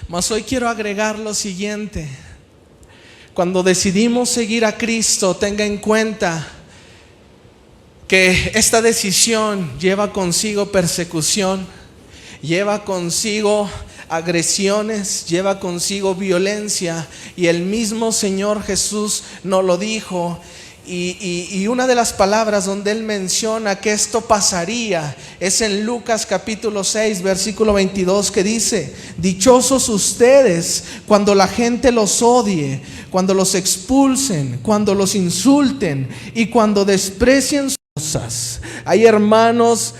Mas hoy quiero agregar lo siguiente: cuando decidimos seguir a Cristo, tenga en cuenta que esta decisión lleva consigo persecución, lleva consigo agresiones, lleva consigo violencia, y el mismo Señor Jesús nos lo dijo. Y una de las palabras donde Él menciona que esto pasaría es en Lucas capítulo 6 versículo 22, que dice: dichosos ustedes cuando la gente los odie, cuando los expulsen, cuando los insulten y cuando desprecien sus cosas. Hay hermanos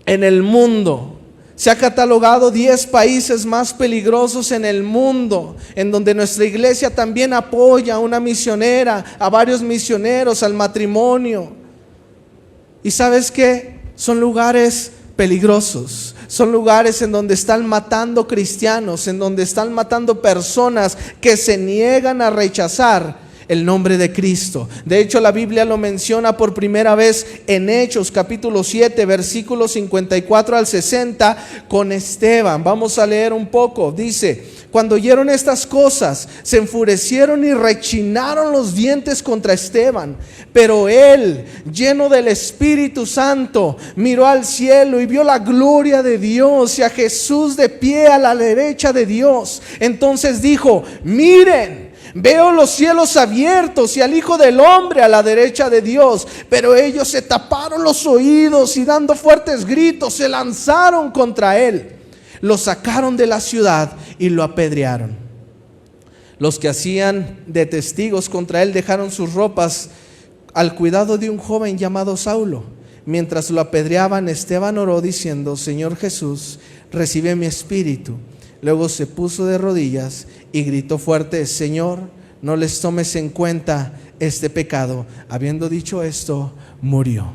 en el mundo. Se ha catalogado 10 países más peligrosos en el mundo, en donde nuestra iglesia también apoya a una misionera, a varios misioneros, al matrimonio. ¿Y sabes qué? Son lugares peligrosos, son lugares en donde están matando cristianos, en donde están matando personas que se niegan a rechazar el nombre de Cristo. De hecho, la Biblia lo menciona por primera vez en Hechos capítulo 7 versículos 54 al 60 con Esteban. Vamos a leer un poco. Dice: cuando oyeron estas cosas, se enfurecieron y rechinaron los dientes contra Esteban. Pero él, lleno del Espíritu Santo, miró al cielo y vio la gloria de Dios y a Jesús de pie a la derecha de Dios. Entonces dijo: miren, veo los cielos abiertos y al Hijo del Hombre a la derecha de Dios. Pero ellos se taparon los oídos y dando fuertes gritos se lanzaron contra él. Lo sacaron de la ciudad y lo apedrearon. Los que hacían de testigos contra él dejaron sus ropas al cuidado de un joven llamado Saulo. Mientras lo apedreaban, Esteban oró diciendo: Señor Jesús, recibe mi espíritu. Luego se puso de rodillas y gritó fuerte: Señor, no les tomes en cuenta este pecado. Habiendo dicho esto, murió.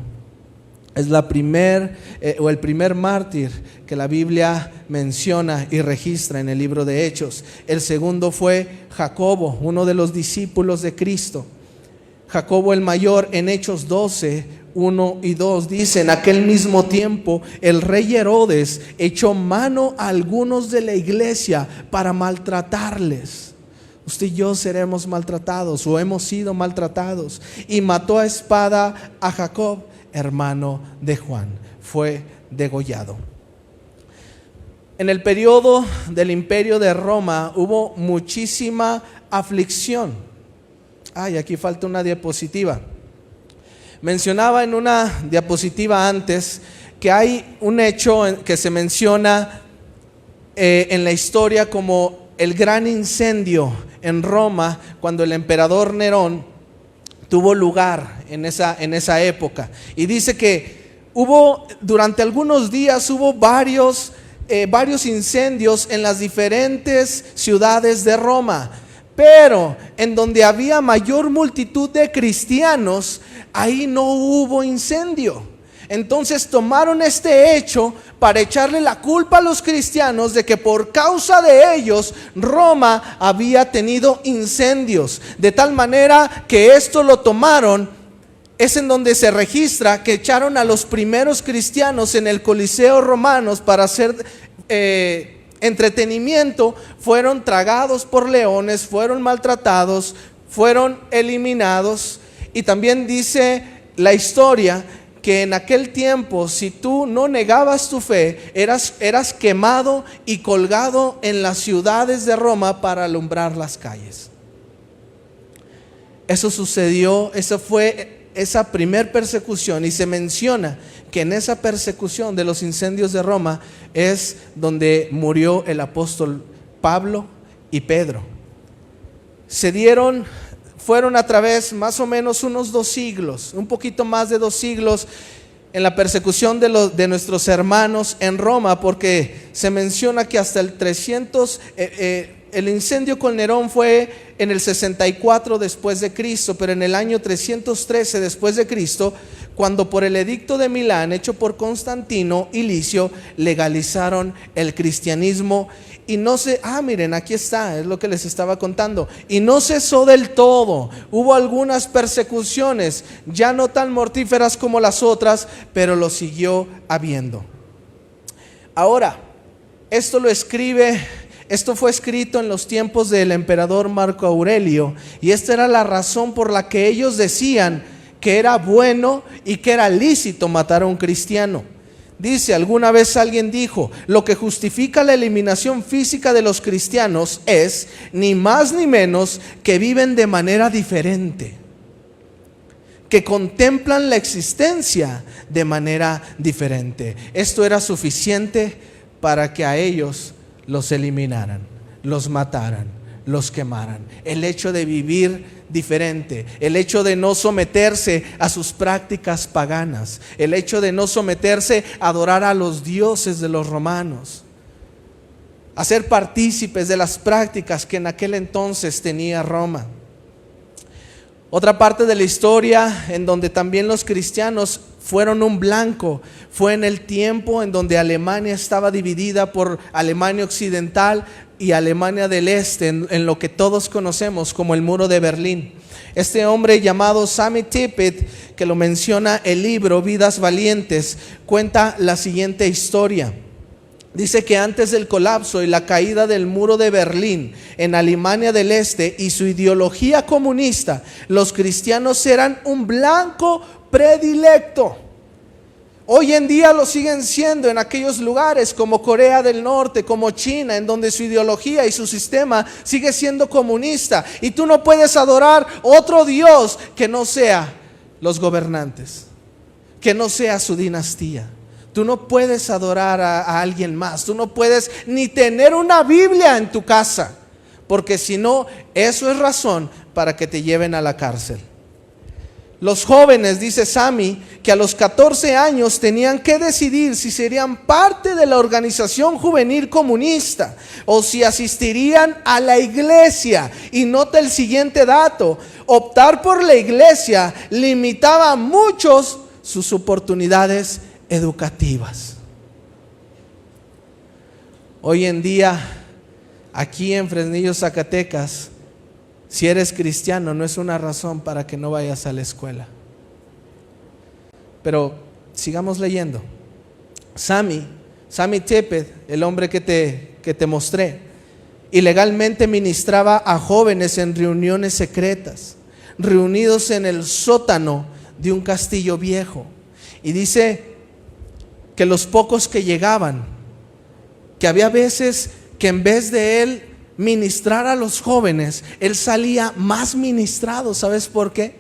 Es el primer mártir que la Biblia menciona y registra en el libro de Hechos. El segundo fue Jacobo, uno de los discípulos de Cristo. Jacobo el mayor, en Hechos 12, 1 y 2 dice: en aquel mismo tiempo el rey Herodes echó mano a algunos de la iglesia para maltratarles. Usted y yo seremos maltratados o hemos sido maltratados. Y mató a espada a Jacob, hermano de Juan. Fue degollado. En el periodo del imperio de Roma hubo muchísima aflicción. Aquí falta una diapositiva. Mencionaba en una diapositiva antes que hay un hecho que se menciona en la historia como el gran incendio en Roma, cuando el emperador Nerón tuvo lugar en esa época. Y dice que durante algunos días hubo varios incendios en las diferentes ciudades de Roma. Pero en donde había mayor multitud de cristianos, ahí no hubo incendio. Entonces tomaron este hecho para echarle la culpa a los cristianos de que por causa de ellos Roma había tenido incendios. De tal manera que esto lo tomaron, es en donde se registra que echaron a los primeros cristianos en el Coliseo romanos para hacer entretenimiento. Fueron tragados por leones, fueron maltratados, fueron eliminados. Y también dice la historia que en aquel tiempo, si tú no negabas tu fe, eras quemado y colgado en las ciudades de Roma para alumbrar las calles. Eso sucedió, esa fue esa primer persecución, y se menciona que en esa persecución de los incendios de Roma es donde murió el apóstol Pablo y Pedro. Fueron a través más o menos unos 2 siglos, un poquito más de 2 siglos, en la persecución de nuestros hermanos en Roma, porque se menciona que hasta el 300, el incendio con Nerón fue en el 64 después de Cristo, pero en el año 313 después de Cristo, cuando por el edicto de Milán hecho por Constantino y Licio legalizaron el cristianismo. Y miren, aquí está, es lo que les estaba contando. Y no cesó del todo. Hubo algunas persecuciones, ya no tan mortíferas como las otras, pero lo siguió habiendo. Ahora, esto lo escribe Esto fue escrito en los tiempos del emperador Marco Aurelio, y esta era la razón por la que ellos decían que era bueno y que era lícito matar a un cristiano. Dice, alguna vez alguien dijo, lo que justifica la eliminación física de los cristianos es, ni más ni menos, que viven de manera diferente, que contemplan la existencia de manera diferente. Esto era suficiente para que a ellos los eliminaran, los mataran, los quemaran. El hecho de vivir diferente, el hecho de no someterse a sus prácticas paganas, el hecho de no someterse a adorar a los dioses de los romanos, a ser partícipes de las prácticas que en aquel entonces tenía Roma. Otra parte de la historia en donde también los cristianos fueron un blanco fue en el tiempo en donde Alemania estaba dividida por Alemania Occidental y Alemania del Este, en lo que todos conocemos como el Muro de Berlín. Este hombre llamado Sammy Tippit, que lo menciona el libro Vidas Valientes, cuenta la siguiente historia. Dice que antes del colapso y la caída del Muro de Berlín en Alemania del Este y su ideología comunista, los cristianos eran un blanco predilecto. Hoy en día lo siguen siendo en aquellos lugares como Corea del Norte, como China, en donde su ideología y su sistema sigue siendo comunista. Y tú no puedes adorar otro Dios que no sea los gobernantes, que no sea su dinastía. Tú no puedes adorar a alguien más. Tú no puedes ni tener una Biblia en tu casa, porque si no, eso es razón para que te lleven a la cárcel. Los jóvenes, dice Sammy, que a los 14 años tenían que decidir si serían parte de la organización juvenil comunista o si asistirían a la iglesia. Y nota el siguiente dato: optar por la iglesia limitaba mucho sus oportunidades educativas. Hoy en día, aquí en Fresnillo, Zacatecas, si eres cristiano no es una razón para que no vayas a la escuela. Pero sigamos leyendo. Sammy Tippit, el hombre que te mostré, ilegalmente ministraba a jóvenes en reuniones secretas, reunidos en el sótano de un castillo viejo. Y dice que los pocos que llegaban, que había veces que en vez de él ministrar a los jóvenes, él salía más ministrado. ¿Sabes por qué?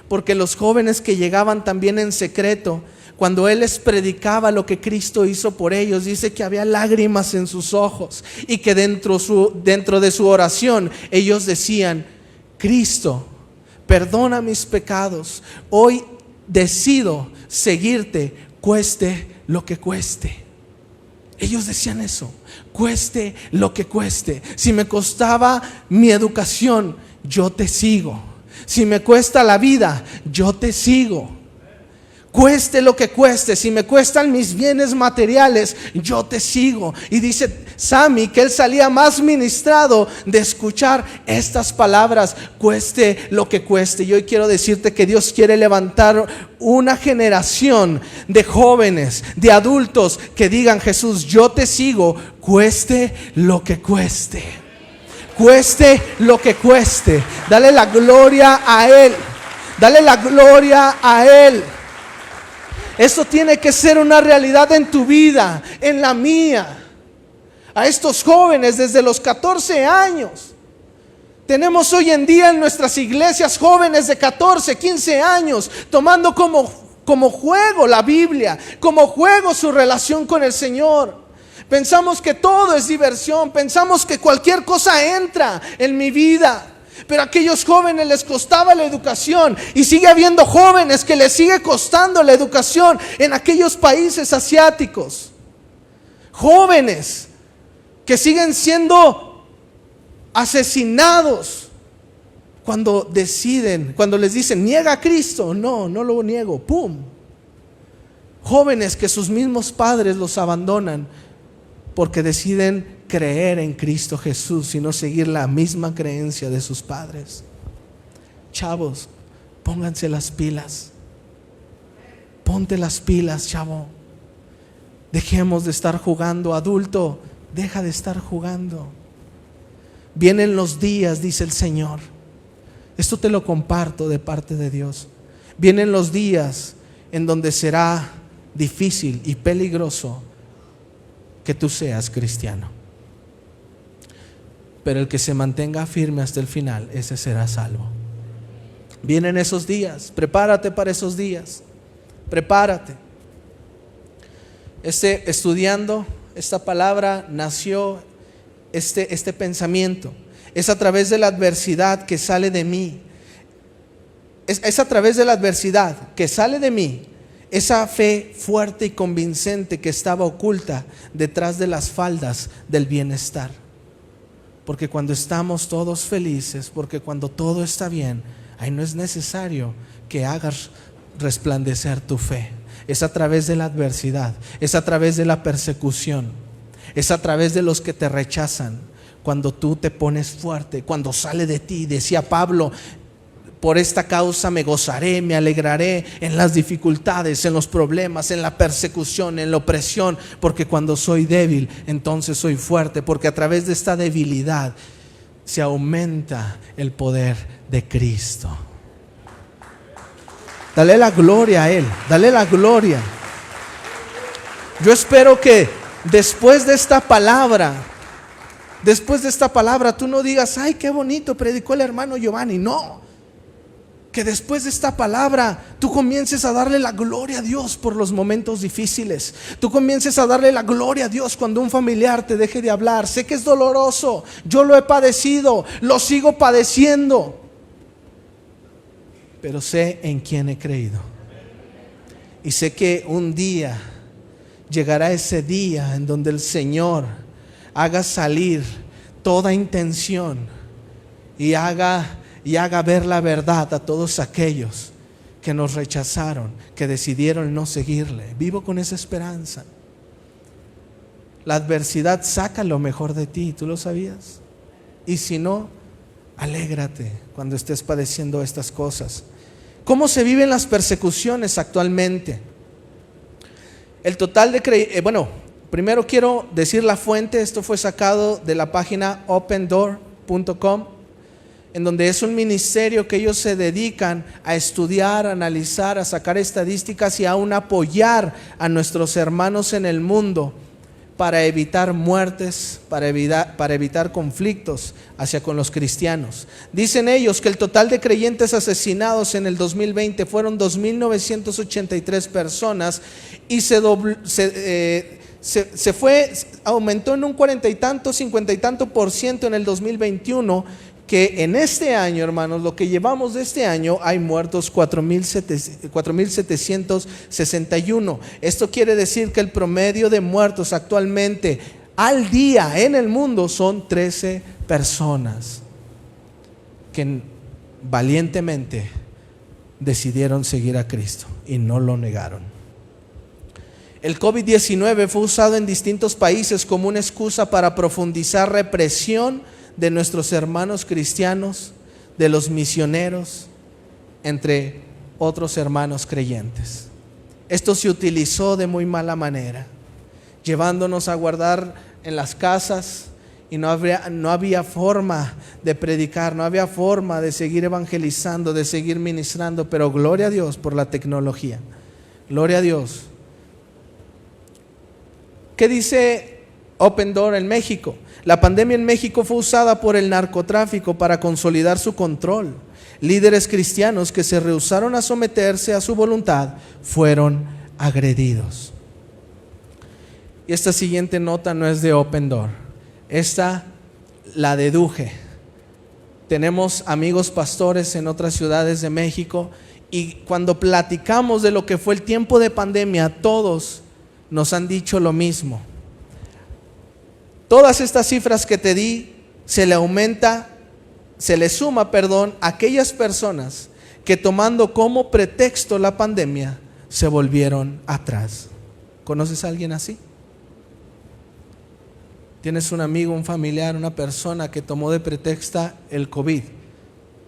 Porque los jóvenes que llegaban también en secreto, cuando él les predicaba lo que Cristo hizo por ellos, dice que había lágrimas en sus ojos y que dentro de su oración ellos decían: Cristo, perdona mis pecados, hoy decido seguirte, cueste lo que cueste. Ellos decían eso: cueste lo que cueste. Si me costaba mi educación, yo te sigo. Si me cuesta la vida, yo te sigo. Cueste lo que cueste. Si me cuestan mis bienes materiales, yo te sigo. Y dice Sammy que él salía más ministrado de escuchar estas palabras: cueste lo que cueste. Y hoy quiero decirte que Dios quiere levantar una generación de jóvenes, de adultos que digan: Jesús, yo te sigo, cueste lo que cueste. Cueste lo que cueste. Dale la gloria a Él. Dale la gloria a Él. Esto tiene que ser una realidad en tu vida, en la mía. A estos jóvenes desde los 14 años. Tenemos hoy en día en nuestras iglesias jóvenes de 14, 15 años tomando como juego la Biblia, como juego su relación con el Señor. Pensamos que todo es diversión, pensamos que cualquier cosa entra en mi vida. Pero a aquellos jóvenes les costaba la educación, y sigue habiendo jóvenes que les sigue costando la educación en aquellos países asiáticos. Jóvenes que siguen siendo asesinados cuando les dicen: niega a Cristo. No lo niego, pum. Jóvenes que sus mismos padres los abandonan porque deciden creer en Cristo Jesús y no seguir la misma creencia de sus padres. Chavos, pónganse las pilas. Ponte las pilas, chavo. Dejemos de estar jugando. Adulto, deja de estar jugando. Vienen los días, dice el Señor. Esto te lo comparto de parte de Dios. Vienen los días en donde será difícil y peligroso que tú seas cristiano. Pero el que se mantenga firme hasta el final, ese será salvo. Vienen esos días, prepárate para esos días, prepárate. Estudiando esta palabra nació este pensamiento. Es a través de la adversidad que sale de mí. Es a través de la adversidad que sale de mí esa fe fuerte y convincente que estaba oculta detrás de las faldas del bienestar. Porque cuando estamos todos felices, porque cuando todo está bien, ahí no es necesario que hagas resplandecer tu fe. Es a través de la adversidad, es a través de la persecución, es a través de los que te rechazan. Cuando tú te pones fuerte, cuando sale de ti, decía Pablo, por esta causa me gozaré, me alegraré en las dificultades, en los problemas, en la persecución, en la opresión, porque cuando soy débil, entonces soy fuerte, porque a través de esta debilidad se aumenta el poder de Cristo. Dale la gloria a Él, dale la gloria. Yo espero que después de esta palabra tú no digas, ay, qué bonito predicó el hermano Giovanni. No, que después de esta palabra tú comiences a darle la gloria a Dios por los momentos difíciles. Tú comiences a darle la gloria a Dios cuando un familiar te deje de hablar. Sé que es doloroso, yo lo he padecido, lo sigo padeciendo, pero sé en quién he creído. Y sé que un día llegará ese día en donde el Señor haga salir toda intención y haga ver la verdad a todos aquellos que nos rechazaron, que decidieron no seguirle. Vivo con esa esperanza. La adversidad saca lo mejor de ti, ¿tú lo sabías? Y si no, alégrate cuando estés padeciendo estas cosas. ¿Cómo se viven las persecuciones actualmente? El total de primero quiero decir la fuente. Esto fue sacado de la página opendoor.com, en donde es un ministerio que ellos se dedican a estudiar, a analizar, a sacar estadísticas y aún apoyar a nuestros hermanos en el mundo para evitar muertes, para evitar conflictos hacia con los cristianos. Dicen ellos que el total de creyentes asesinados en el 2020 fueron 2,983 personas y aumentó en un 40 y tanto, 50 y tanto % en el 2021, que en este año, hermanos, lo que llevamos de este año, hay muertos 4,761. Esto quiere decir que el promedio de muertos actualmente al día en el mundo son 13 personas que valientemente decidieron seguir a Cristo y no lo negaron. El COVID-19 fue usado en distintos países como una excusa para profundizar represión de nuestros hermanos cristianos, de los misioneros, entre otros hermanos creyentes. Esto se utilizó de muy mala manera, llevándonos a guardar en las casas, y no había forma de predicar, no había forma de seguir evangelizando, de seguir ministrando. Pero gloria a Dios por la tecnología, gloria a Dios. ¿Qué dice Open Door en México? La pandemia en México fue usada por el narcotráfico para consolidar su control. Líderes cristianos que se rehusaron a someterse a su voluntad fueron agredidos. Y esta siguiente nota no es de Open Door, esta la deduje. Tenemos amigos pastores en otras ciudades de México, y cuando platicamos de lo que fue el tiempo de pandemia, todos nos han dicho lo mismo. Todas estas cifras que te di se le suma, aquellas personas que, tomando como pretexto la pandemia, se volvieron atrás. ¿Conoces a alguien así? ¿Tienes un amigo, un familiar, una persona que tomó de pretexto el COVID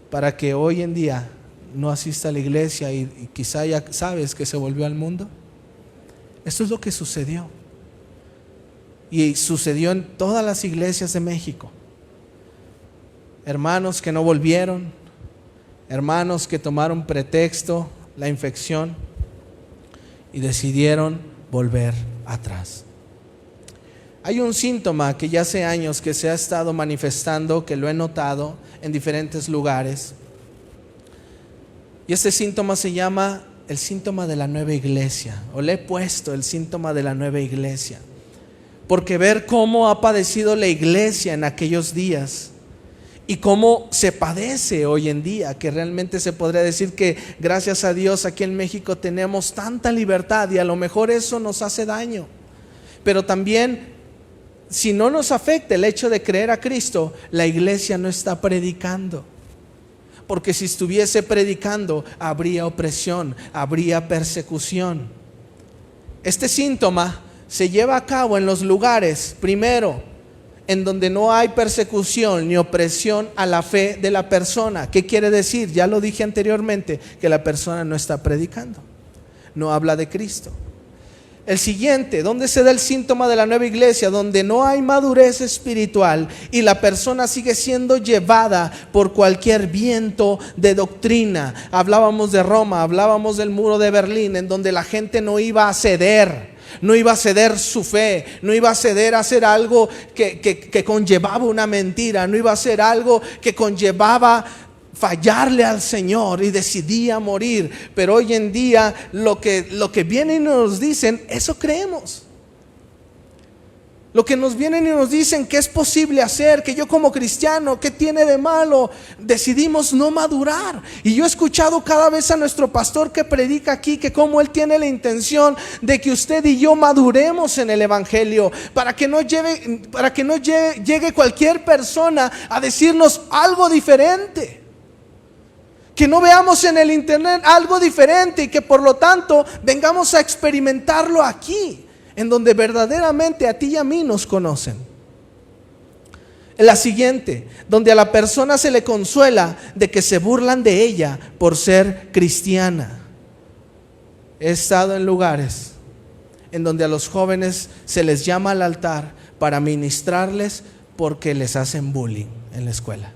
para que hoy en día no asista a la iglesia y quizá ya sabes que se volvió al mundo? Esto es lo que sucedió. Y sucedió en todas las iglesias de México. hermanos que no volvieron, hermanos que tomaron pretexto, la infección, y decidieron volver atrás. Hay un síntoma que ya hace años que se ha estado manifestando, que lo he notado en diferentes lugares. Y este síntoma se llama el síntoma de la nueva iglesia, o le he puesto el síntoma de la nueva iglesia. Porque ver cómo ha padecido la iglesia en aquellos días y cómo se padece hoy en día, que realmente se podría decir que gracias a Dios aquí en México tenemos tanta libertad y a lo mejor eso nos hace daño. Pero también, si no nos afecta el hecho de creer a Cristo, la iglesia no está predicando. Porque si estuviese predicando, habría opresión, habría persecución. Este síntoma se lleva a cabo en los lugares, primero, en donde no hay persecución ni opresión a la fe de la persona. ¿Qué quiere decir? Ya lo dije anteriormente, que la persona no está predicando, no habla de Cristo. El siguiente, ¿dónde se da el síntoma de la nueva iglesia? Donde no hay madurez espiritual y la persona sigue siendo llevada por cualquier viento de doctrina. Hablábamos de Roma, hablábamos del muro de Berlín, en donde la gente no iba a ceder. No iba a ceder su fe, no iba a ceder a hacer algo que conllevaba una mentira, no iba a hacer algo que conllevaba fallarle al Señor y decidía morir. Pero hoy en día lo que vienen y nos dicen, eso creemos. Lo que nos vienen y nos dicen que es posible hacer, que yo como cristiano, ¿qué tiene de malo? Decidimos no madurar. Y yo he escuchado cada vez a nuestro pastor que predica aquí, que como él tiene la intención de que usted y yo maduremos en el evangelio, para que no llegue cualquier persona a decirnos algo diferente. Que no veamos en el internet algo diferente y que por lo tanto vengamos a experimentarlo aquí, en donde verdaderamente a ti y a mí nos conocen. La siguiente, donde a la persona se le consuela de que se burlan de ella por ser cristiana. He estado en lugares en donde a los jóvenes se les llama al altar para ministrarles porque les hacen bullying en la escuela.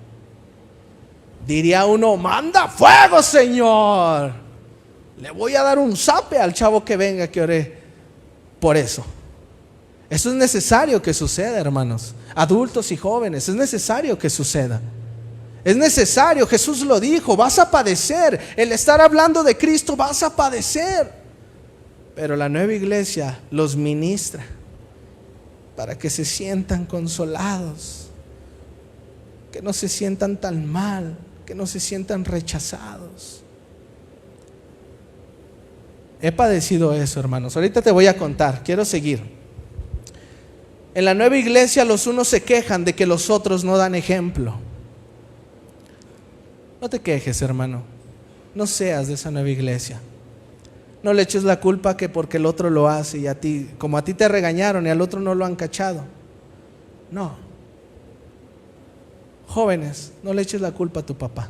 Diría uno, manda fuego, Señor. Le voy a dar un zape al chavo que venga que ore por eso. Eso es necesario que suceda, hermanos, adultos y jóvenes. Es necesario que suceda. Es necesario, Jesús lo dijo, vas a padecer. El estar hablando de Cristo, vas a padecer. Pero la nueva iglesia los ministra para que se sientan consolados, que no se sientan tan mal, que no se sientan rechazados. He padecido eso, hermanos. Ahorita te voy a contar, quiero seguir. En la nueva iglesia los unos se quejan de que los otros no dan ejemplo. No te quejes, hermano. No seas de esa nueva iglesia. No le eches la culpa que porque el otro lo hace y a ti, como a ti te regañaron y al otro no lo han cachado. No. Jóvenes, no le eches la culpa a tu papá.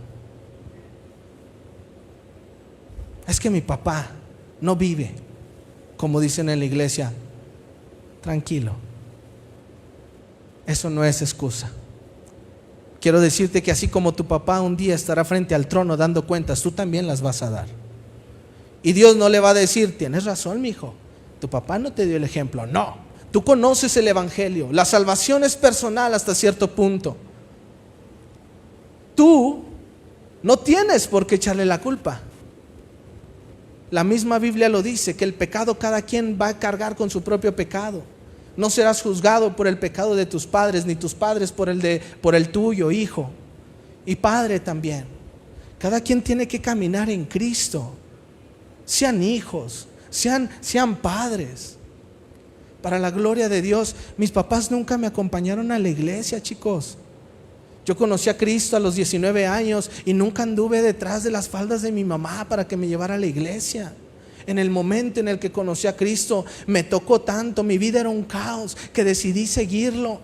Es que mi papá no vive como dicen en la iglesia. Tranquilo, eso no es excusa. Quiero decirte que así como tu papá un día estará frente al trono dando cuentas, tú también las vas a dar. Y Dios no le va a decir, tienes razón, mi hijo, tu papá no te dio el ejemplo. No, tú conoces el evangelio. La salvación es personal hasta cierto punto. Tú no tienes por qué echarle la culpa. La misma Biblia lo dice, que el pecado cada quien va a cargar con su propio pecado. No serás juzgado por el pecado de tus padres, ni tus padres por el tuyo, hijo y padre también. Cada quien tiene que caminar en Cristo. Sean hijos, sean padres, para la gloria de Dios. Mis papás nunca me acompañaron a la iglesia, chicos. Yo conocí a Cristo a los 19 años y nunca anduve detrás de las faldas de mi mamá para que me llevara a la iglesia. En el momento en el que conocí a Cristo me tocó tanto, mi vida era un caos, que decidí seguirlo.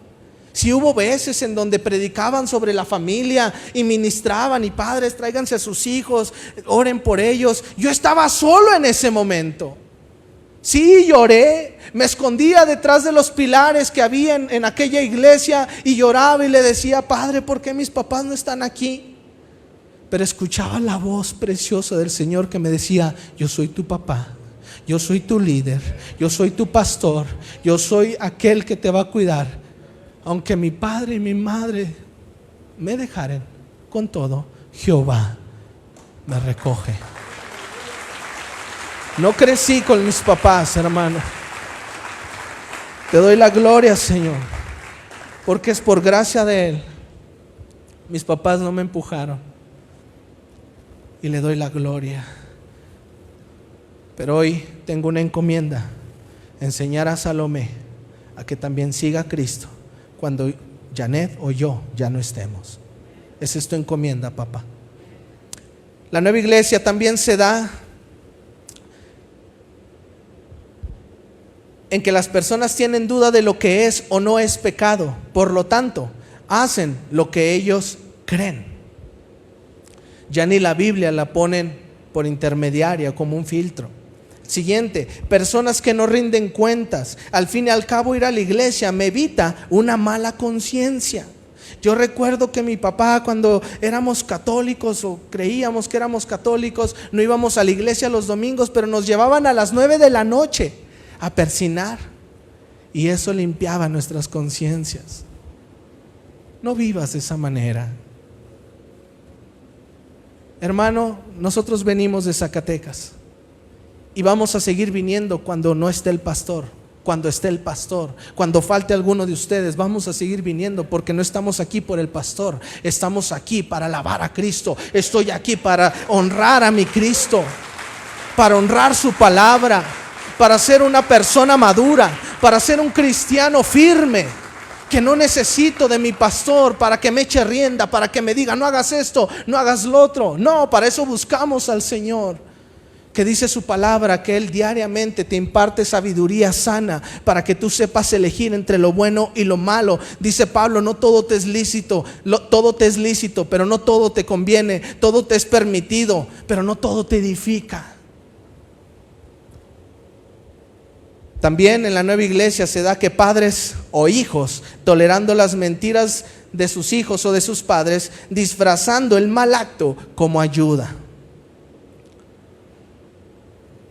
Si hubo veces en donde predicaban sobre la familia y ministraban, y padres, tráiganse a sus hijos, oren por ellos. Yo estaba solo en ese momento. Sí, lloré, me escondía detrás de los pilares que había en aquella iglesia y lloraba y le decía: Padre, ¿por qué mis papás no están aquí? Pero escuchaba la voz preciosa del Señor que me decía: yo soy tu papá, yo soy tu líder, yo soy tu pastor, yo soy aquel que te va a cuidar. Aunque mi padre y mi madre me dejaren, con todo, Jehová me recoge. No crecí con mis papás, hermano. Te doy la gloria, Señor, porque es por gracia de Él. Mis papás no me empujaron, y le doy la gloria. Pero hoy tengo una encomienda: enseñar a Salomé a que también siga a Cristo cuando Janet o yo ya no estemos. Esa es tu encomienda, papá. La nueva iglesia también se da en que las personas tienen duda de lo que es o no es pecado. Por lo tanto, hacen lo que ellos creen. Ya ni la Biblia la ponen por intermediaria, como un filtro. Siguiente, personas que no rinden cuentas. Al fin y al cabo, ir a la iglesia me evita una mala conciencia. Yo recuerdo que mi papá, cuando éramos católicos o creíamos que éramos católicos, no íbamos a la iglesia los domingos, pero nos llevaban a las 9 de la noche a persinar, y eso limpiaba nuestras conciencias. No vivas de esa manera. Hermano, nosotros venimos de Zacatecas y vamos a seguir viniendo cuando no esté el pastor, cuando esté el pastor, cuando falte alguno de ustedes. Vamos a seguir viniendo, porque no estamos aquí por el pastor, estamos aquí para alabar a Cristo. Estoy aquí para honrar a mi Cristo, para honrar su palabra, para ser una persona madura, para ser un cristiano firme, que no necesito de mi pastor para que me eche rienda, para que me diga: no hagas esto, no hagas lo otro. No, para eso buscamos al Señor, que dice su palabra que Él diariamente te imparte sabiduría sana para que tú sepas elegir entre lo bueno y lo malo. Dice Pablo: no todo te es lícito, todo te es lícito, pero no todo te conviene. Todo te es permitido, pero no todo te edifica. También en la nueva iglesia se da que padres o hijos, tolerando las mentiras de sus hijos o de sus padres, disfrazando el mal acto como ayuda.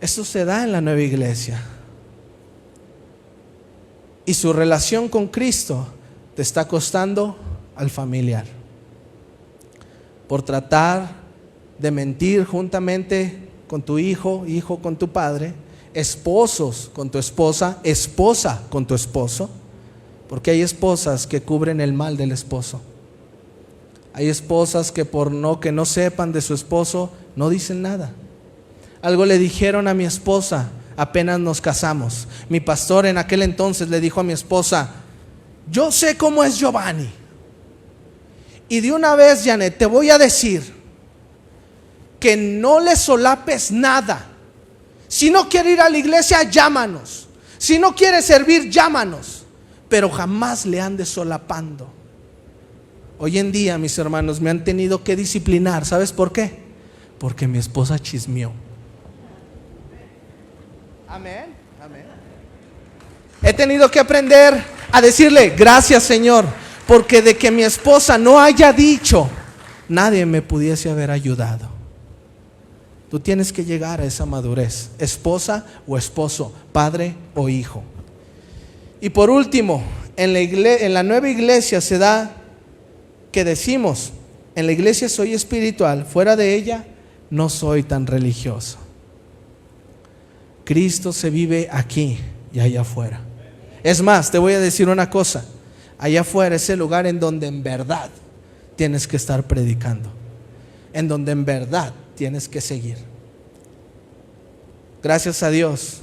Eso se da en la nueva iglesia. Y su relación con Cristo te está costando al familiar, por tratar de mentir juntamente con tu hijo, hijo con tu padre, esposos con tu esposa, esposa con tu esposo, porque hay esposas que cubren el mal del esposo. Hay esposas que que no sepan de su esposo, no dicen nada. Algo le dijeron a mi esposa apenas nos casamos. Mi pastor en aquel entonces le dijo a mi esposa: yo sé cómo es Giovanni, y de una vez, Janet, te voy a decir que no le solapes nada. Si no quiere ir a la iglesia, llámanos. Si no quiere servir, llámanos, pero jamás le andes solapando. Hoy en día, mis hermanos, me han tenido que disciplinar. ¿Sabes por qué? Porque mi esposa chismeó. Amén, amén. He tenido que aprender a decirle: gracias, Señor, porque de que mi esposa no haya dicho, nadie me pudiese haber ayudado. Tú tienes que llegar a esa madurez, esposa o esposo, padre o hijo. Y por último, en la nueva iglesia se da que decimos: en la iglesia soy espiritual, fuera de ella no soy tan religioso. Cristo se vive aquí y allá afuera. Es más, te voy a decir una cosa: allá afuera es el lugar en donde en verdad tienes que estar predicando, en donde en verdad tienes que seguir. Gracias a Dios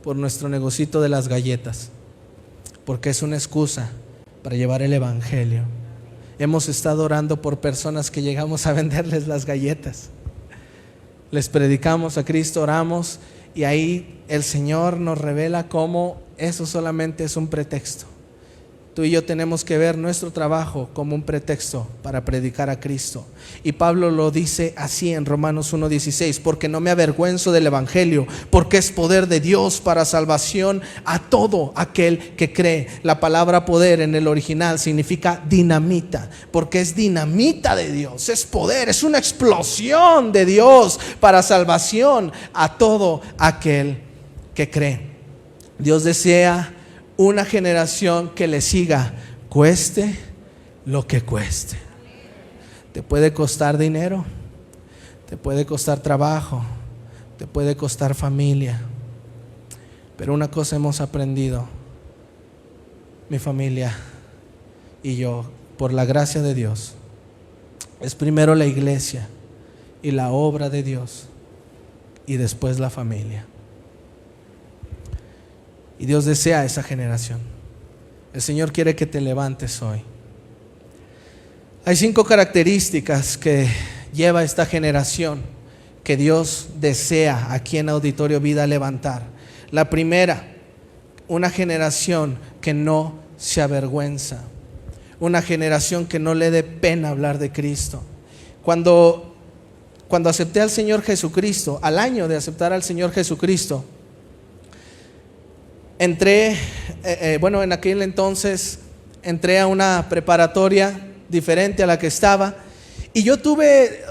por nuestro negocito de las galletas, porque es una excusa para llevar el evangelio. Hemos estado orando por personas que llegamos a venderles las galletas. Les predicamos a Cristo, oramos, y ahí el Señor nos revela cómo eso solamente es un pretexto. Tú y yo tenemos que ver nuestro trabajo como un pretexto para predicar a Cristo. Y Pablo lo dice así en Romanos 1:16: porque no me avergüenzo del evangelio, porque es poder de Dios para salvación a todo aquel que cree. La palabra poder en el original significa dinamita, porque es dinamita de Dios, es poder, es una explosión de Dios para salvación a todo aquel que cree. Dios desea una generación que le siga, cueste lo que cueste. Te puede costar dinero, te puede costar trabajo, te puede costar familia, pero una cosa hemos aprendido, mi familia y yo, por la gracia de Dios, es primero la iglesia y la obra de Dios, y después la familia. Y Dios desea esa generación. El Señor quiere que te levantes hoy. Hay 5 características que lleva esta generación que Dios desea aquí en Auditorio Vida levantar. La primera, una generación que no se avergüenza, una generación que no le dé pena hablar de Cristo. Cuando acepté al Señor Jesucristo, al año de aceptar al Señor Jesucristo, entré, en aquel entonces entré a una preparatoria diferente a la que estaba, y yo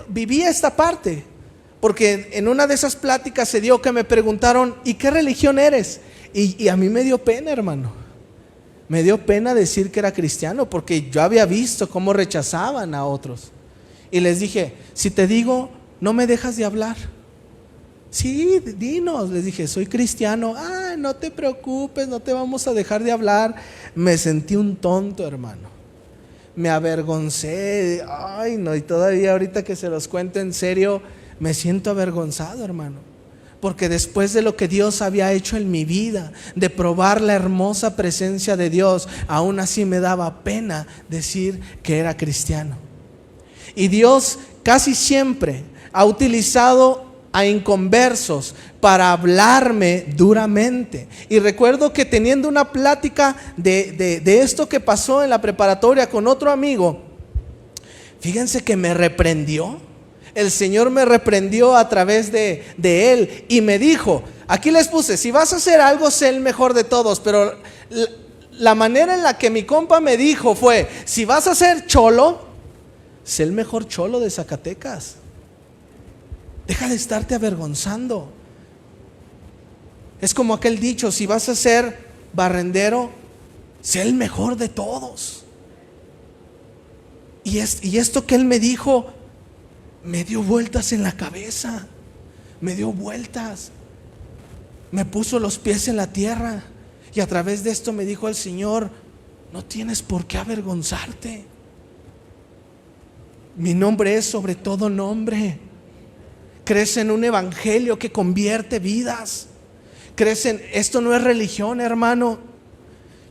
viví esta parte, porque en una de esas pláticas se dio que me preguntaron: ¿y qué religión eres? Y a mí me dio pena, hermano. Me dio pena decir que era cristiano, porque yo había visto cómo rechazaban a otros. Y les dije: si te digo, ¿no me dejas de hablar? Sí, dinos, les dije, soy cristiano. No te preocupes, no te vamos a dejar de hablar. Me sentí un tonto, hermano. Me avergoncé. Y todavía ahorita que se los cuento en serio, me siento avergonzado, hermano. Porque después de lo que Dios había hecho en mi vida, de probar la hermosa presencia de Dios, aún así me daba pena decir que era cristiano. Y Dios casi siempre ha utilizado a inconversos para hablarme duramente. Y recuerdo que teniendo una plática de esto que pasó en la preparatoria con otro amigo, fíjense que me reprendió. El Señor me reprendió a través de él y me dijo, aquí les puse: si vas a hacer algo, sé el mejor de todos. Pero la manera en la que mi compa me dijo fue: si vas a ser cholo, sé el mejor cholo de Zacatecas. Deja de estarte avergonzando. Es como aquel dicho: si vas a ser barrendero, sé el mejor de todos. Y esto que él me dijo me dio vueltas en la cabeza. Me dio vueltas. Me puso los pies en la tierra. Y a través de esto me dijo el Señor: no tienes por qué avergonzarte. Mi nombre es sobre todo nombre. Crees en un evangelio que convierte vidas. Crees en esto. No es religión, hermano.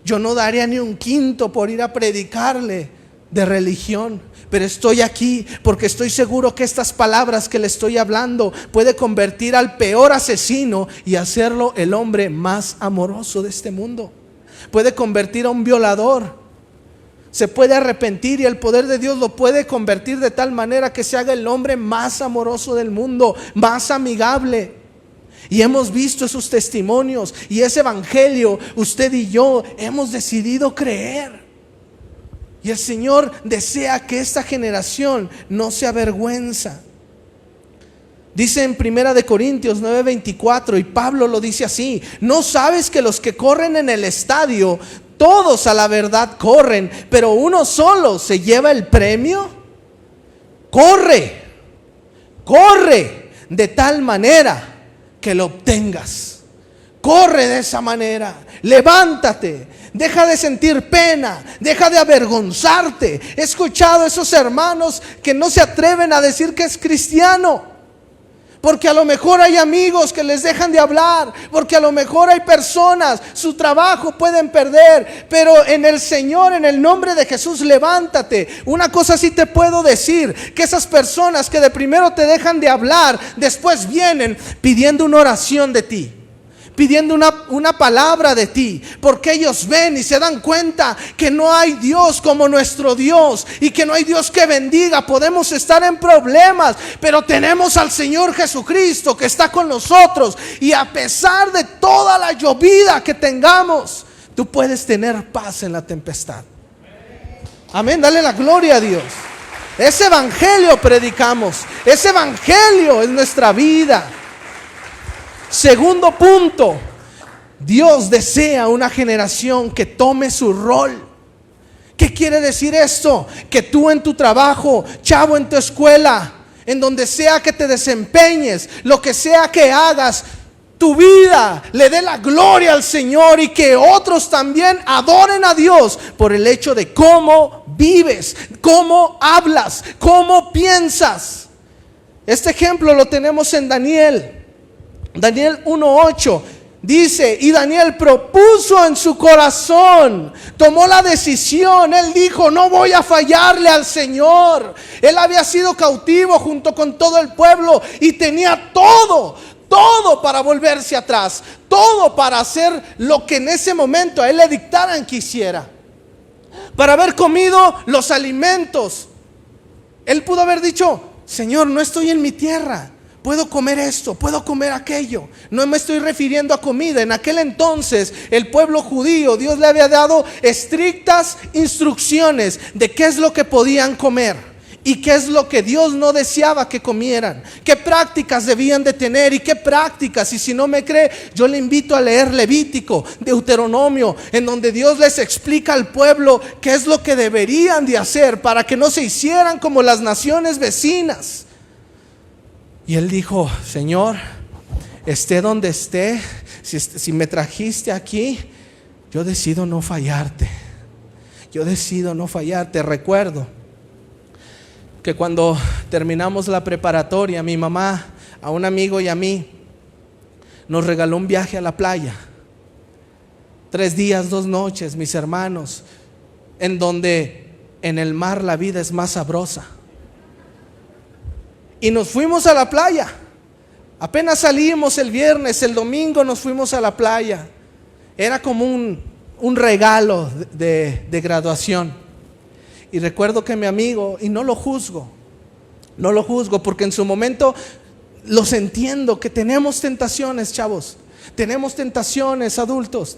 Yo no daría ni un quinto por ir a predicarle de religión, pero estoy aquí porque estoy seguro que estas palabras que le estoy hablando puede convertir al peor asesino y hacerlo el hombre más amoroso de este mundo. Puede convertir a un violador. Se puede arrepentir y el poder de Dios lo puede convertir de tal manera que se haga el hombre más amoroso del mundo, más amigable. Y hemos visto esos testimonios y ese evangelio, usted y yo hemos decidido creer. Y el Señor desea que esta generación no se avergüenza. Dice en 1 Corintios 9:24, y Pablo lo dice así: ¿no sabes que los que corren en el estadio, todos a la verdad corren, pero uno solo se lleva el premio? Corre de tal manera que lo obtengas. Corre de esa manera. Levántate. Deja de sentir pena. Deja de avergonzarte. He escuchado a esos hermanos que no se atreven a decir que es cristiano, porque a lo mejor hay amigos que les dejan de hablar, porque a lo mejor hay personas, su trabajo pueden perder, pero en el Señor, en el nombre de Jesús, levántate. Una cosa sí te puedo decir, que esas personas que de primero te dejan de hablar, después vienen pidiendo una oración de ti, pidiendo una palabra de ti, porque ellos ven y se dan cuenta que no hay Dios como nuestro Dios y que no hay Dios que bendiga. Podemos estar en problemas, pero tenemos al Señor Jesucristo que está con nosotros, y a pesar de toda la llovida que tengamos, tú puedes tener paz en la tempestad. Amén, dale la gloria a Dios. Ese evangelio predicamos, ese evangelio es nuestra vida. Segundo punto, Dios desea una generación que tome su rol. ¿Qué quiere decir esto? Que tú en tu trabajo, chavo, en tu escuela, en donde sea que te desempeñes, lo que sea que hagas, tu vida le dé la gloria al Señor, y que otros también adoren a Dios por el hecho de cómo vives, cómo hablas, cómo piensas. Este ejemplo lo tenemos en Daniel 1:8. Dice: y Daniel propuso en su corazón, tomó la decisión, él dijo: no voy a fallarle al Señor. Él había sido cautivo junto con todo el pueblo y tenía todo para volverse atrás, todo para hacer lo que en ese momento a él le dictaran que hiciera. Para haber comido los alimentos, él pudo haber dicho: Señor, no estoy en mi tierra, puedo comer esto, puedo comer aquello. No me estoy refiriendo a comida. En aquel entonces el pueblo judío, Dios le había dado estrictas instrucciones de qué es lo que podían comer y qué es lo que Dios no deseaba que comieran, qué prácticas debían de tener y qué prácticas. Y si no me cree, yo le invito a leer Levítico, Deuteronomio, en donde Dios les explica al pueblo qué es lo que deberían de hacer para que no se hicieran como las naciones vecinas. Y él dijo: Señor, esté donde esté, si me trajiste aquí, yo decido no fallarte. Yo decido no fallarte. Recuerdo que cuando terminamos la preparatoria, mi mamá, a un amigo y a mí, nos regaló un viaje a la playa. 3 días, 2 noches, mis hermanos, en donde en el mar la vida es más sabrosa. Y nos fuimos a la playa. Apenas salimos el viernes, el domingo nos fuimos a la playa. Era como un regalo de graduación. Y recuerdo que mi amigo, y no lo juzgo porque en su momento los entiendo, que tenemos tentaciones, chavos. Tenemos tentaciones, adultos.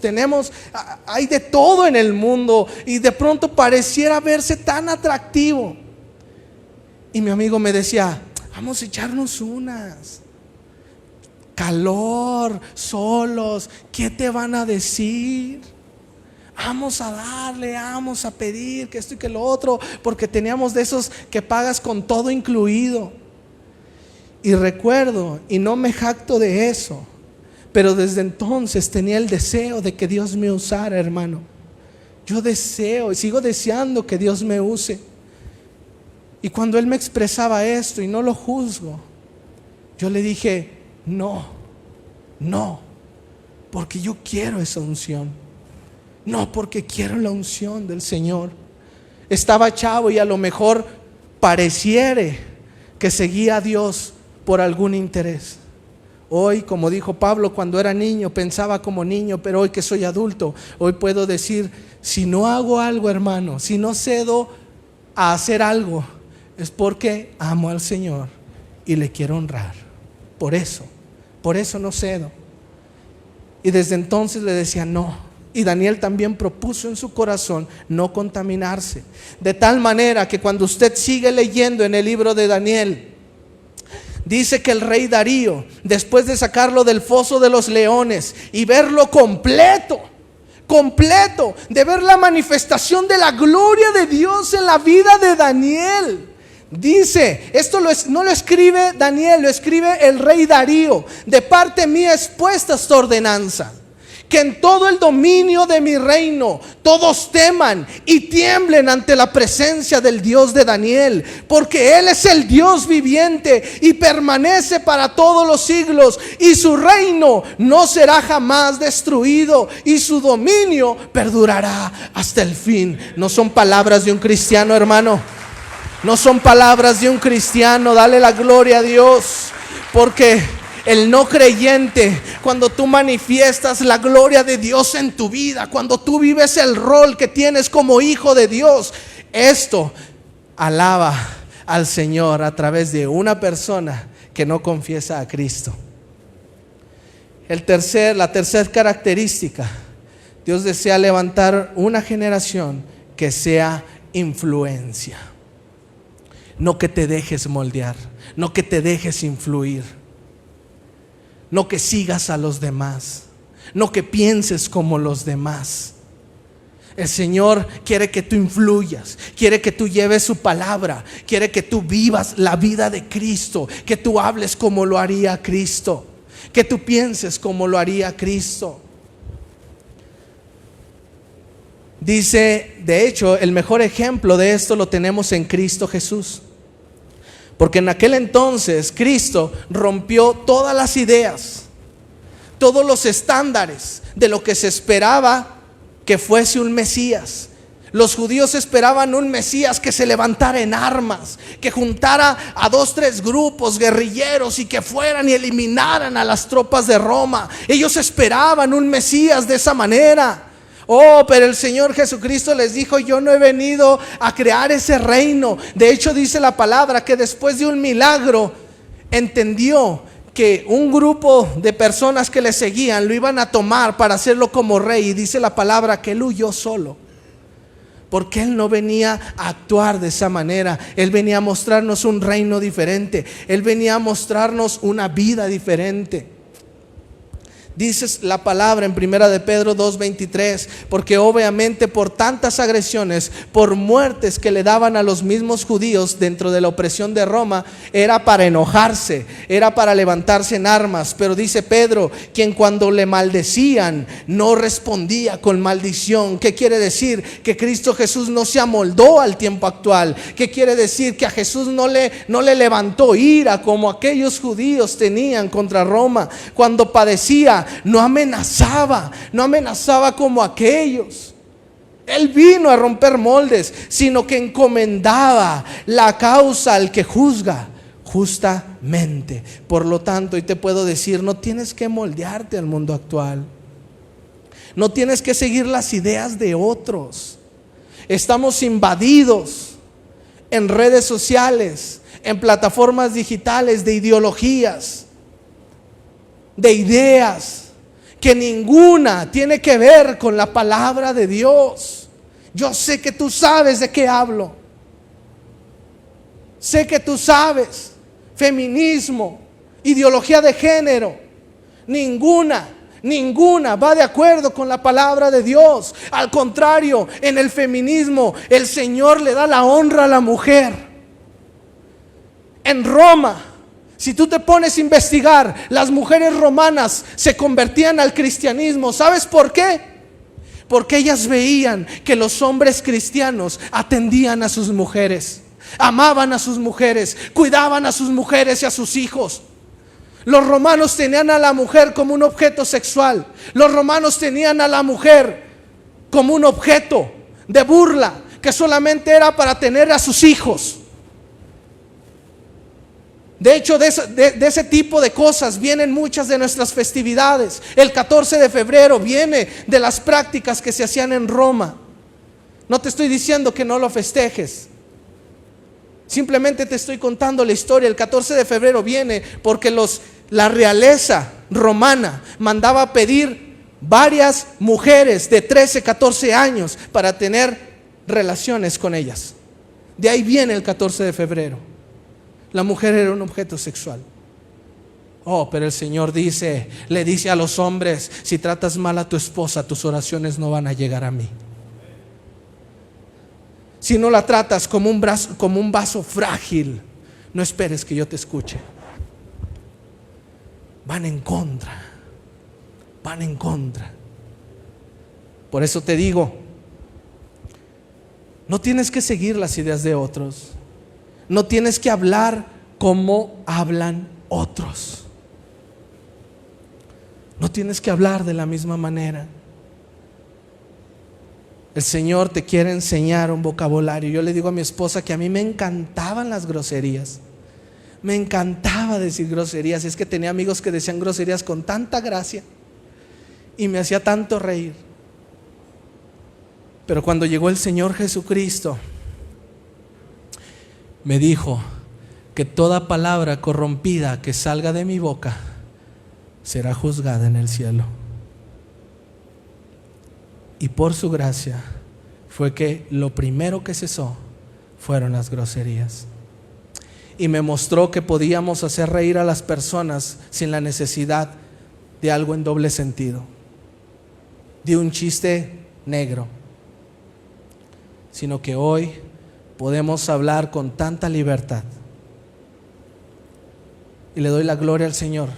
Hay de todo en el mundo, y de pronto pareciera verse tan atractivo. Y mi amigo me decía: vamos a echarnos unas. Calor, solos, ¿qué te van a decir? Vamos a darle, vamos a pedir que esto y que lo otro, porque teníamos de esos que pagas con todo incluido. Y recuerdo, y no me jacto de eso, pero desde entonces tenía el deseo de que Dios me usara, hermano. Yo deseo y sigo deseando que Dios me use. Y cuando él me expresaba esto, y no lo juzgo, yo le dije: no, porque yo quiero esa unción. No, porque quiero la unción del Señor. Estaba chavo y a lo mejor pareciere que seguía a Dios por algún interés. Hoy, como dijo Pablo, cuando era niño pensaba como niño, pero hoy que soy adulto, hoy puedo decir: si no hago algo, hermano, si no cedo a hacer algo, es porque amo al Señor y le quiero honrar. Por eso no cedo. Y desde entonces le decía: no. Y Daniel también propuso en su corazón no contaminarse. De tal manera que cuando usted sigue leyendo en el libro de Daniel, dice que el rey Darío, después de sacarlo del foso de los leones y verlo completo, de ver la manifestación de la gloria de Dios en la vida de Daniel, dice, esto no lo escribe Daniel, lo escribe el rey Darío: de parte mía es puesta esta ordenanza, que en todo el dominio de mi reino todos teman y tiemblen ante la presencia del Dios de Daniel, porque Él es el Dios viviente y permanece para todos los siglos, y su reino no será jamás destruido, y su dominio perdurará hasta el fin. No son palabras de un cristiano, hermano. No son palabras de un cristiano. Dale la gloria a Dios, porque El no creyente, cuando tú manifiestas la gloria de Dios en tu vida, cuando tú vives el rol que tienes como hijo de Dios, esto alaba al Señor a través de una persona que no confiesa a Cristo. La tercera característica, Dios desea levantar una generación que sea influencia. No que te dejes moldear, no que te dejes influir, no que sigas a los demás, no que pienses como los demás. El Señor quiere que tú influyas, quiere que tú lleves su palabra, quiere que tú vivas la vida de Cristo, que tú hables como lo haría Cristo, que tú pienses como lo haría Cristo. Dice, de hecho, el mejor ejemplo de esto lo tenemos en Cristo Jesús. Porque en aquel entonces Cristo rompió todas las ideas, todos los estándares de lo que se esperaba que fuese un Mesías. Los judíos esperaban un Mesías que se levantara en armas, que juntara a 2-3 grupos guerrilleros y que fueran y eliminaran a las tropas de Roma. Ellos esperaban un Mesías de esa manera. Pero el Señor Jesucristo les dijo: yo no he venido a crear ese reino. De hecho, dice la palabra que después de un milagro entendió que un grupo de personas que le seguían lo iban a tomar para hacerlo como rey. Y dice la palabra que él huyó solo, porque él no venía a actuar de esa manera. Él venía a mostrarnos un reino diferente. Él venía a mostrarnos una vida diferente. Dice la palabra en 1 de Pedro 2:23, porque obviamente por tantas agresiones, por muertes que le daban a los mismos judíos dentro de la opresión de Roma, era para enojarse, era para levantarse en armas. Pero dice Pedro, quien cuando le maldecían no respondía con maldición. ¿Qué quiere decir? Que Cristo Jesús no se amoldó al tiempo actual. ¿Qué quiere decir? Que a Jesús no le levantó ira como aquellos judíos tenían contra Roma. Cuando padecía, no amenazaba como aquellos. Él vino a romper moldes, sino que encomendaba la causa al que juzga justamente. Por lo tanto, y te puedo decir, no tienes que moldearte al mundo actual, no tienes que seguir las ideas de otros. Estamos invadidos en redes sociales, en plataformas digitales, de ideologías, de ideas que ninguna tiene que ver con la palabra de Dios. Yo sé que tú sabes de qué hablo. Sé que tú sabes. Feminismo, ideología de género, ninguna va de acuerdo con la palabra de Dios. Al contrario, en el feminismo el Señor le da la honra a la mujer. En Roma, si tú te pones a investigar, las mujeres romanas se convertían al cristianismo. ¿Sabes por qué? Porque ellas veían que los hombres cristianos atendían a sus mujeres, amaban a sus mujeres, cuidaban a sus mujeres y a sus hijos. Los romanos tenían a la mujer como un objeto sexual. Los romanos tenían a la mujer como un objeto de burla, que solamente era para tener a sus hijos. De hecho, de ese tipo de cosas vienen muchas de nuestras festividades. El 14 de febrero viene de las prácticas que se hacían en Roma. No te estoy diciendo que no lo festejes, simplemente te estoy contando la historia. El 14 de febrero viene porque la realeza romana mandaba a pedir varias mujeres de 13, 14 años para tener relaciones con ellas. De ahí viene el 14 de febrero. La mujer era un objeto sexual. Pero el Señor le dice a los hombres: si tratas mal a tu esposa, tus oraciones no van a llegar a mí. Si no la tratas como un vaso frágil, no esperes que yo te escuche. Van en contra. Por eso te digo, no tienes que seguir las ideas de otros. No tienes que hablar como hablan otros. No tienes que hablar de la misma manera. El Señor te quiere enseñar un vocabulario. Yo le digo a mi esposa que a mí me encantaban las groserías. Me encantaba decir groserías. Es que tenía amigos que decían groserías con tanta gracia y me hacía tanto reír. Pero cuando llegó el Señor Jesucristo, me dijo que toda palabra corrompida que salga de mi boca será juzgada en el cielo. Y por su gracia fue que lo primero que cesó fueron las groserías. Y me mostró que podíamos hacer reír a las personas sin la necesidad de algo en doble sentido, de un chiste negro, sino que hoy podemos hablar con tanta libertad. Y le doy la gloria al Señor,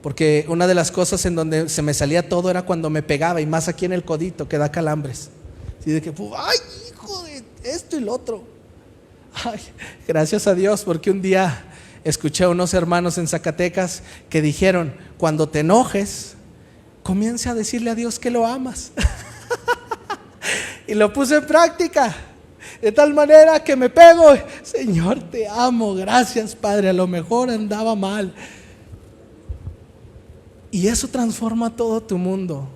porque una de las cosas en donde se me salía todo era cuando me pegaba, y más aquí en el codito que da calambres. Así de que, ay, hijo de esto y lo otro. Ay, gracias a Dios, porque un día escuché a unos hermanos en Zacatecas que dijeron: cuando te enojes, comienza a decirle a Dios que lo amas. Y lo puse en práctica, de tal manera que me pego: Señor, te amo, gracias Padre, a lo mejor andaba mal. Y eso transforma todo tu mundo.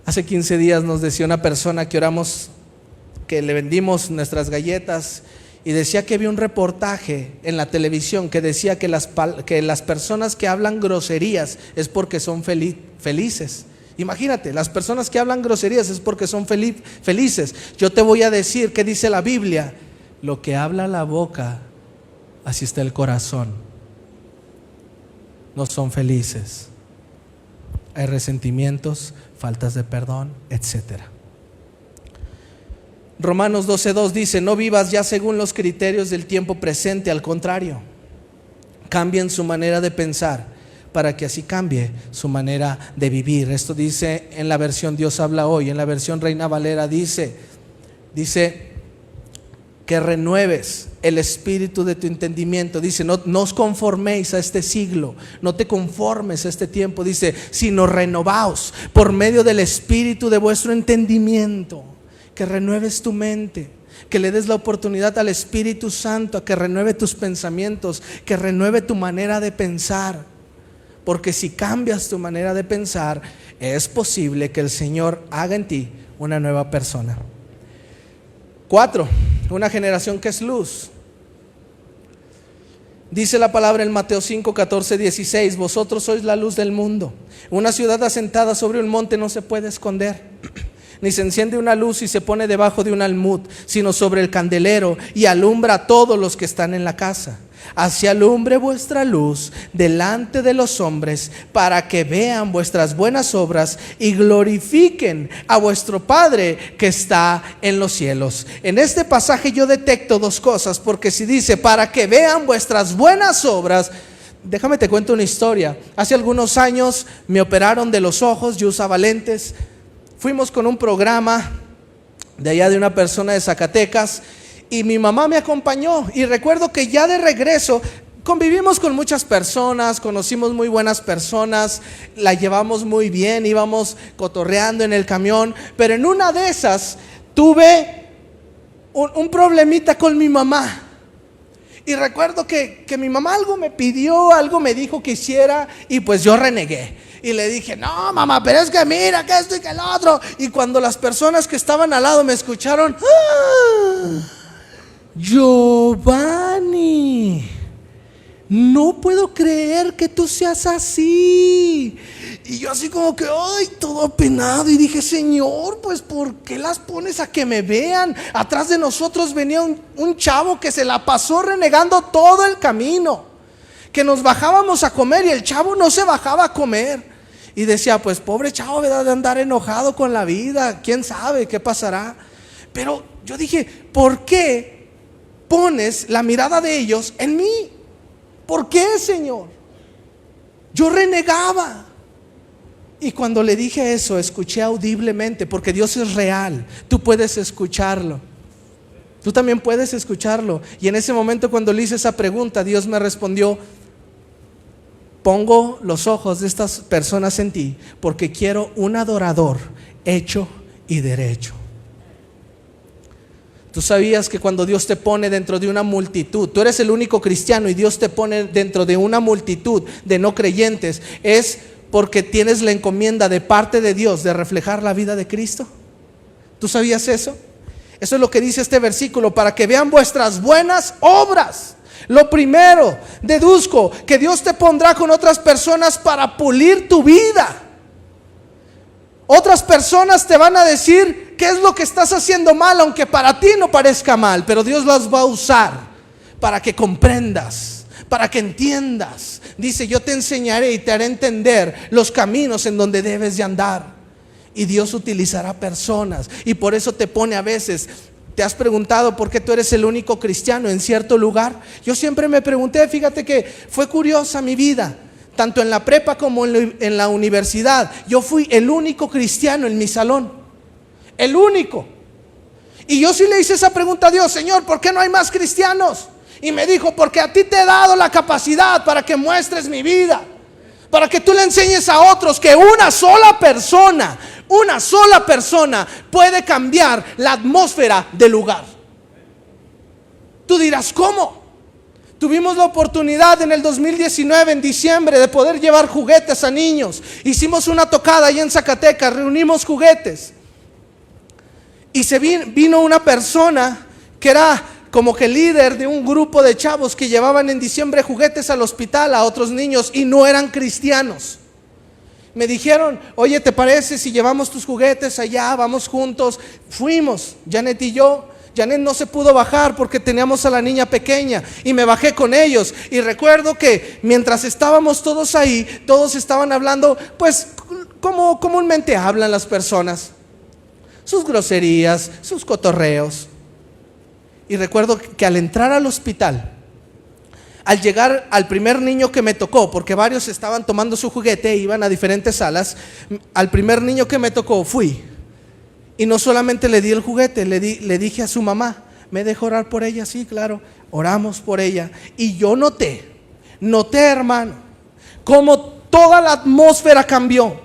Hace 15 días nos decía una persona que oramos, que le vendimos nuestras galletas, y decía que vi un reportaje en la televisión que decía que las personas que hablan groserías es porque son felices. Imagínate, las personas que hablan groserías es porque son felices. Yo te voy a decir qué dice la Biblia: lo que habla la boca, así está el corazón. No son felices. Hay resentimientos, faltas de perdón, etcétera. Romanos 12:2 dice: no vivas ya según los criterios del tiempo presente, al contrario, cambien su manera de pensar para que así cambie su manera de vivir. Esto dice en la versión Dios habla hoy. En la versión Reina Valera dice que renueves el espíritu de tu entendimiento. Dice: no os conforméis a este siglo, no te conformes a este tiempo. Dice: sino renovaos por medio del espíritu de vuestro entendimiento. Que renueves tu mente, que le des la oportunidad al Espíritu Santo a que renueve tus pensamientos, que renueve tu manera de pensar. Porque si cambias tu manera de pensar, es posible que el Señor haga en ti una nueva persona. 4. Una generación que es luz. Dice la palabra en Mateo 5, 14, 16: vosotros sois la luz del mundo. Una ciudad asentada sobre un monte no se puede esconder, ni se enciende una luz y se pone debajo de un almud, sino sobre el candelero, y alumbra a todos los que están en la casa. Así alumbre vuestra luz delante de los hombres, para que vean vuestras buenas obras y glorifiquen a vuestro Padre que está en los cielos. En este pasaje yo detecto dos cosas, porque si dice para que vean vuestras buenas obras, déjame te cuento una historia. Hace algunos años me operaron de los ojos, yo usaba lentes. Fuimos con un programa de allá de una persona de Zacatecas, y mi mamá me acompañó. Y recuerdo que ya de regreso convivimos con muchas personas, conocimos muy buenas personas, la llevamos muy bien, íbamos cotorreando en el camión. Pero en una de esas tuve un problemita con mi mamá. Y recuerdo que mi mamá algo me pidió, algo me dijo que hiciera, y pues yo renegué. Y le dije: no mamá, pero es que mira que esto y que el otro. Y cuando las personas que estaban al lado me escucharon: ¡ah! Giovanni, no puedo creer que tú seas así. Y yo así como que, ay, todo apenado. Y dije: Señor, pues ¿por qué las pones a que me vean? Atrás de nosotros venía un chavo que se la pasó renegando todo el camino, que nos bajábamos a comer y el chavo no se bajaba a comer. Y decía: pues pobre chavo, ¿verdad? De andar enojado con la vida, quién sabe qué pasará. Pero yo dije: ¿por qué pones la mirada de ellos en mí? ¿Por qué, Señor? Yo renegaba. Y cuando le dije eso, escuché audiblemente, porque Dios es real. Tú puedes escucharlo. Tú también puedes escucharlo. Y en ese momento, cuando le hice esa pregunta, Dios me respondió: pongo los ojos de estas personas en ti, porque quiero un adorador hecho y derecho. Tú sabías que cuando Dios te pone dentro de una multitud, tú eres el único cristiano y Dios te pone dentro de una multitud de no creyentes, es porque tienes la encomienda de parte de Dios de reflejar la vida de Cristo. ¿Tú sabías eso? Eso es lo que dice este versículo, para que vean vuestras buenas obras. Lo primero, deduzco que Dios te pondrá con otras personas para pulir tu vida. Otras personas te van a decir qué es lo que estás haciendo mal, aunque para ti no parezca mal, pero Dios las va a usar para que comprendas, para que entiendas. Dice, yo te enseñaré y te haré entender los caminos en donde debes de andar. Y Dios utilizará personas, y por eso te pone a veces. ¿Te has preguntado por qué tú eres el único cristiano en cierto lugar? Yo siempre me pregunté, fíjate que fue curiosa mi vida. Tanto en la prepa como en la universidad, yo fui el único cristiano en mi salón. El único. Y yo sí le hice esa pregunta a Dios: Señor, ¿por qué no hay más cristianos? Y me dijo, porque a ti te he dado la capacidad para que muestres mi vida, para que tú le enseñes a otros que una sola persona puede cambiar la atmósfera del lugar. Tú dirás, ¿cómo? Tuvimos la oportunidad en el 2019, en diciembre, de poder llevar juguetes a niños. Hicimos una tocada allá en Zacatecas, reunimos juguetes. Y vino una persona que era como que líder de un grupo de chavos que llevaban en diciembre juguetes al hospital a otros niños y no eran cristianos. Me dijeron, oye, ¿te parece si llevamos tus juguetes allá? Vamos juntos. Fuimos, Janet y yo. Janet no se pudo bajar porque teníamos a la niña pequeña, y me bajé con ellos. Y recuerdo que mientras estábamos todos ahí, todos estaban hablando, pues como comúnmente hablan las personas, sus groserías, sus cotorreos. Y recuerdo que al entrar al hospital, al llegar al primer niño que me tocó, porque varios estaban tomando su juguete e iban a diferentes salas, al primer niño que me tocó fui. Y no solamente le di el juguete, le dije a su mamá, ¿me deja orar por ella? Sí, claro, oramos por ella. Y yo noté, hermano, cómo toda la atmósfera cambió,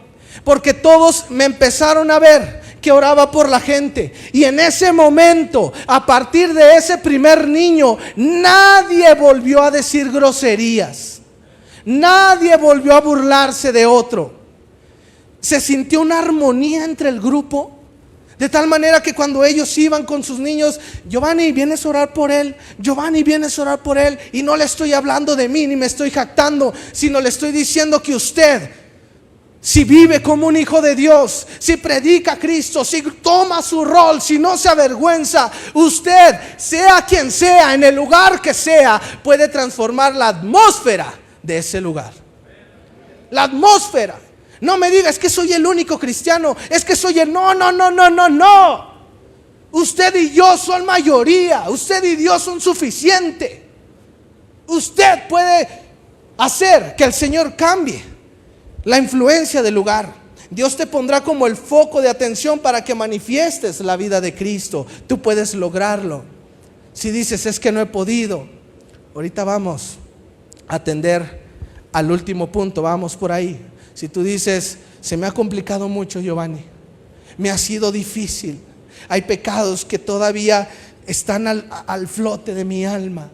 porque todos me empezaron a ver que oraba por la gente. Y en ese momento, a partir de ese primer niño, nadie volvió a decir groserías, nadie volvió a burlarse de otro. Se sintió una armonía entre el grupo, de tal manera que cuando ellos iban con sus niños, Giovanni, ¿vienes a orar por él? Giovanni, ¿vienes a orar por él? Y no le estoy hablando de mí, ni me estoy jactando, sino le estoy diciendo que usted, si vive como un hijo de Dios, si predica a Cristo, si toma su rol, si no se avergüenza, usted, sea quien sea, en el lugar que sea, puede transformar la atmósfera de ese lugar. La atmósfera. No me digas que soy el único cristiano, es que soy el... No. Usted y yo son mayoría, usted y Dios son suficiente. Usted puede hacer que el Señor cambie la influencia del lugar. Dios te pondrá como el foco de atención para que manifiestes la vida de Cristo. Tú puedes lograrlo. Si dices, es que no he podido, ahorita vamos a atender al último punto, vamos por ahí. Si tú dices, se me ha complicado mucho, Giovanni, me ha sido difícil, hay pecados que todavía están al flote de mi alma,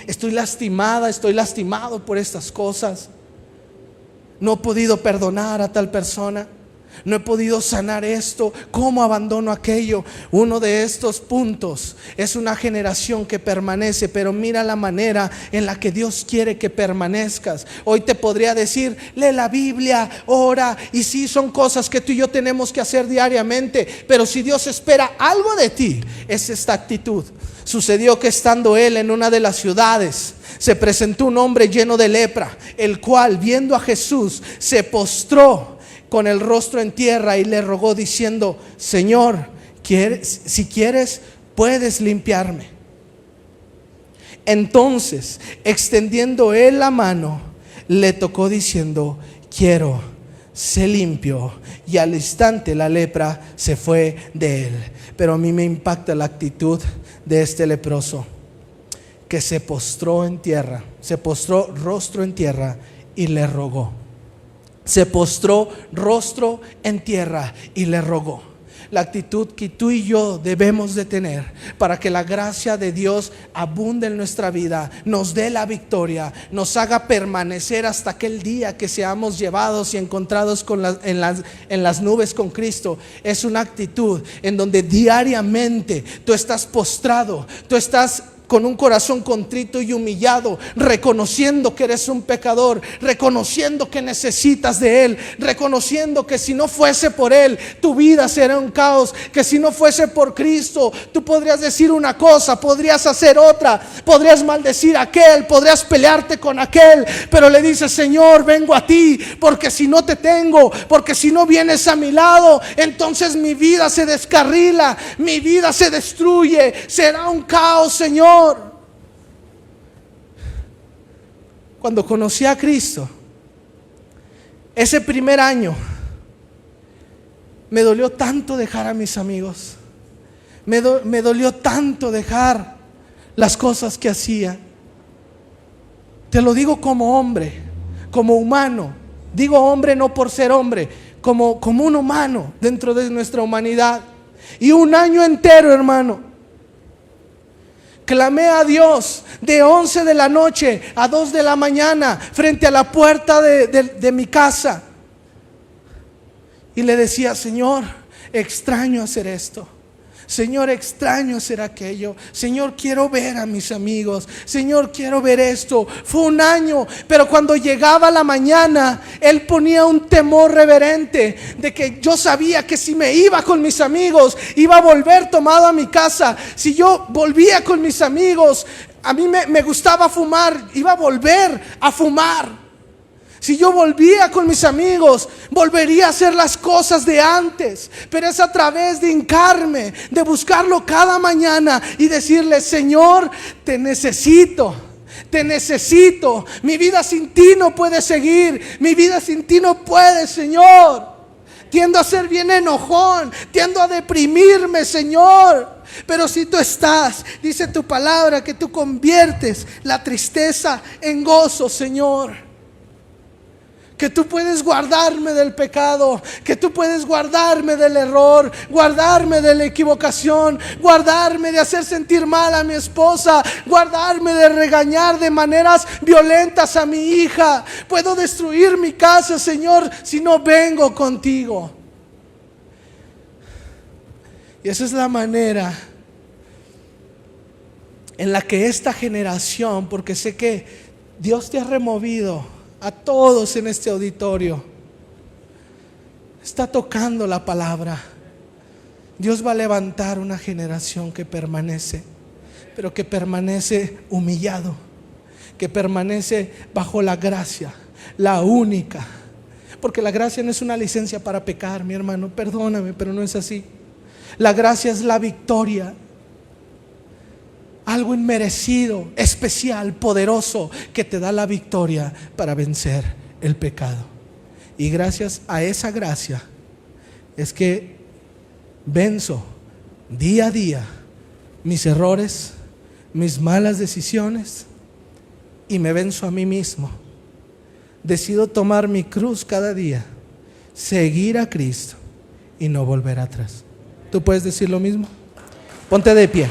estoy lastimado por estas cosas, no he podido perdonar a tal persona, no he podido sanar esto, ¿cómo abandono aquello? Uno de estos puntos es una generación que permanece, pero mira la manera en la que Dios quiere que permanezcas. Hoy te podría decir, lee la Biblia, ora, y sí, son cosas que tú y yo tenemos que hacer diariamente, pero si Dios espera algo de ti, es esta actitud. Sucedió que estando él en una de las ciudades, se presentó un hombre lleno de lepra, el cual, viendo a Jesús, se postró con el rostro en tierra y le rogó diciendo, Señor, si quieres, puedes limpiarme. Entonces, extendiendo él la mano, le tocó diciendo, quiero, sé limpio. Y al instante la lepra se fue de él. Pero a mí me impacta la actitud de este leproso, que se postró en tierra, se postró rostro en tierra y le rogó. Se postró rostro en tierra y le rogó. la actitud que tú y yo debemos de tener para que la gracia de Dios abunde en nuestra vida, nos dé la victoria, nos haga permanecer hasta aquel día que seamos llevados y encontrados en las nubes con Cristo. Es una actitud en donde diariamente tú estás postrado, tú estás con un corazón contrito y humillado, reconociendo que eres un pecador, reconociendo que necesitas de Él, reconociendo que si no fuese por Él, tu vida será un caos, que si no fuese por Cristo, tú podrías decir una cosa, podrías hacer otra, podrías maldecir a aquel, podrías pelearte con aquel, pero le dices: Señor, vengo a ti, porque si no te tengo, porque si no vienes a mi lado, entonces mi vida se descarrila, mi vida se destruye, será un caos, Señor. Cuando conocí a Cristo, ese primer año, me dolió tanto dejar a mis amigos, me dolió tanto dejar las cosas que hacía. Te lo digo como hombre, como humano. Digo hombre no por ser hombre, como un humano dentro de nuestra humanidad. Y un año entero, hermano, clamé a Dios de 11 de la noche a 2 de la mañana frente a la puerta de mi casa. Y le decía: Señor, extraño hacer esto. Señor, extraño hacer aquello. Señor, quiero ver a mis amigos. Señor, quiero ver esto. Fue un año, pero cuando llegaba la mañana, Él ponía un temor reverente de que yo sabía que si me iba con mis amigos, iba a volver tomado a mi casa. Si yo volvía con mis amigos, a mí me gustaba fumar, iba a volver a fumar. Si yo volvía con mis amigos, volvería a hacer las cosas de antes. Pero es a través de hincarme, de buscarlo cada mañana y decirle: Señor, te necesito. Te necesito. Mi vida sin ti no puede seguir. Mi vida sin ti no puede, Señor. Tiendo a ser bien enojón, tiendo a deprimirme, Señor. Pero si tú estás, dice tu palabra, que tú conviertes la tristeza en gozo, Señor. Que tú puedes guardarme del pecado, que tú puedes guardarme del error, guardarme de la equivocación, guardarme de hacer sentir mal a mi esposa, guardarme de regañar de maneras violentas a mi hija. Puedo destruir mi casa, Señor, si no vengo contigo. Y esa es la manera en la que esta generación, porque sé que Dios te ha removido a todos en este auditorio, está tocando la palabra. Dios va a levantar una generación que permanece, pero que permanece humillado, que permanece bajo la gracia, la única. Porque la gracia no es una licencia para pecar, mi hermano, perdóname, pero no es así. La gracia es la victoria. Algo inmerecido, especial, poderoso, que te da la victoria para vencer el pecado. Y gracias a esa gracia es que venzo día a día mis errores, mis malas decisiones, y me venzo a mí mismo. Decido tomar mi cruz cada día, seguir a Cristo y no volver atrás. ¿Tú puedes decir lo mismo? Ponte de pie.